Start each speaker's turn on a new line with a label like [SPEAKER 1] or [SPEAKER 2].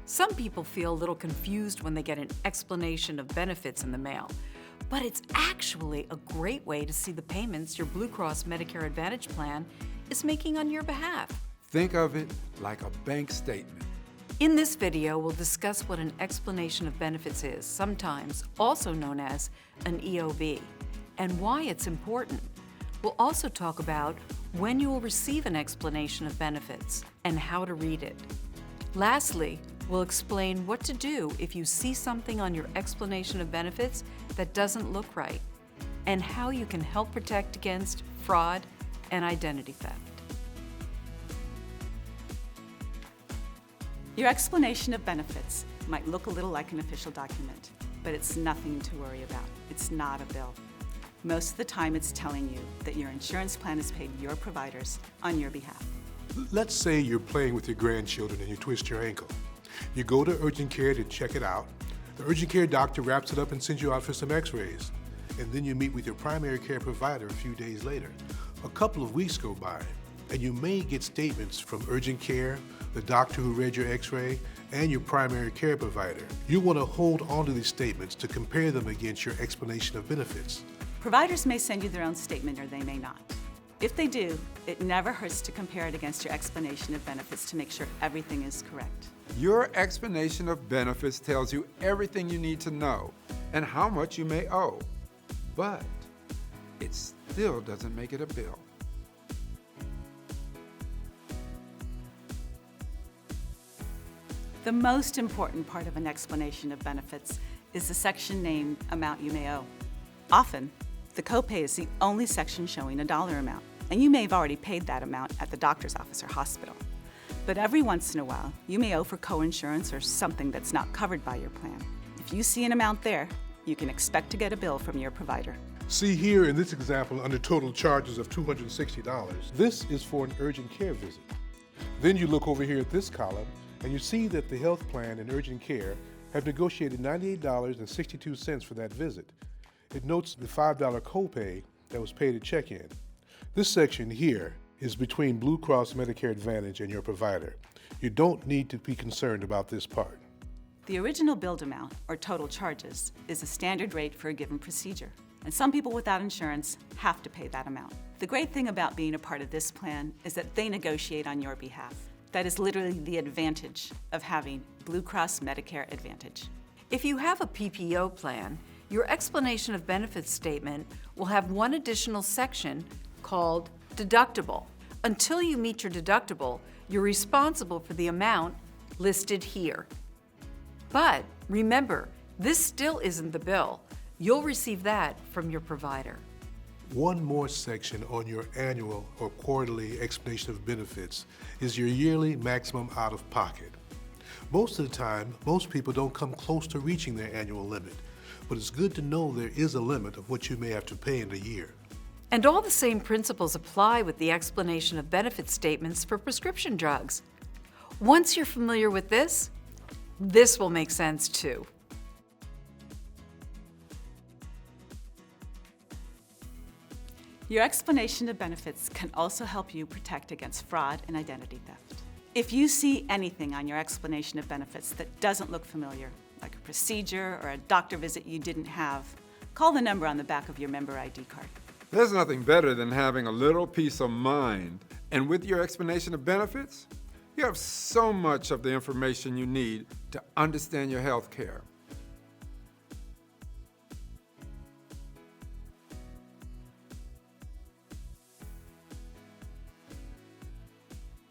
[SPEAKER 1] Some people feel a little confused when they get an explanation of benefits in the mail, but it's actually a great way to see the payments your Blue Cross Medicare Advantage plan is making on your behalf.
[SPEAKER 2] Think of it like a bank statement.
[SPEAKER 1] In this video, we'll discuss what an explanation of benefits is, sometimes also known as an EOB, and why it's important. We'll also talk about when you will receive an explanation of benefits and how to read it. Lastly, we'll explain what to do if you see something on your explanation of benefits that doesn't look right, and how you can help protect against fraud and identity theft.
[SPEAKER 3] Your explanation of benefits might look a little like an official document, but it's nothing to worry about. It's not a bill. Most of the time it's telling you that your insurance plan has paid your providers on your behalf.
[SPEAKER 4] Let's say you're playing with your grandchildren and you twist your ankle. You go to urgent care to check it out. The urgent care doctor wraps it up and sends you out for some x-rays. And then you meet with your primary care provider a few days later. A couple of weeks go by, and you may get statements from urgent care, the doctor who read your x-ray, and your primary care provider. You want to hold on to these statements to compare them against your explanation of benefits.
[SPEAKER 3] Providers may send you their own statement or they may not. If they do, it never hurts to compare it against your explanation of benefits to make sure everything is correct.
[SPEAKER 2] Your explanation of benefits tells you everything you need to know and how much you may owe, but it still doesn't make it a bill.
[SPEAKER 3] The most important part of an explanation of benefits is the section named Amount You May Owe. Often, the copay is the only section showing a dollar amount, and you may have already paid that amount at the doctor's office or hospital. But every once in a while, you may owe for coinsurance or something that's not covered by your plan. If you see an amount there, you can expect to get a bill from your provider.
[SPEAKER 4] See here in this example under total charges of $260, this is for an urgent care visit. Then you look over here at this column and you see that the health plan and urgent care have negotiated $98.62 for that visit. It notes the $5 copay that was paid at check-in. This section here is between Blue Cross Medicare Advantage and your provider. You don't need to be concerned about this part.
[SPEAKER 3] The original billed amount, or total charges, is a standard rate for a given procedure, and some people without insurance have to pay that amount. The great thing about being a part of this plan is that they negotiate on your behalf. That is literally the advantage of having Blue Cross Medicare Advantage.
[SPEAKER 1] If you have a PPO plan, your explanation of benefits statement will have one additional section called deductible. Until you meet your deductible, you're responsible for the amount listed here. But remember, this still isn't the bill. You'll receive that from your provider.
[SPEAKER 4] One more section on your annual or quarterly explanation of benefits is your yearly maximum out-of-pocket. Most of the time, most people don't come close to reaching their annual limit, but it's good to know there is a limit of what you may have to pay in a year.
[SPEAKER 1] And all the same principles apply with the explanation of benefit statements for prescription drugs. Once you're familiar with this will make sense too.
[SPEAKER 3] Your explanation of benefits can also help you protect against fraud and identity theft. If you see anything on your explanation of benefits that doesn't look familiar, like a procedure or a doctor visit you didn't have, call the number on the back of your member ID card.
[SPEAKER 2] There's nothing better than having a little peace of mind. And with your explanation of benefits, you have so much of the information you need to understand your health care.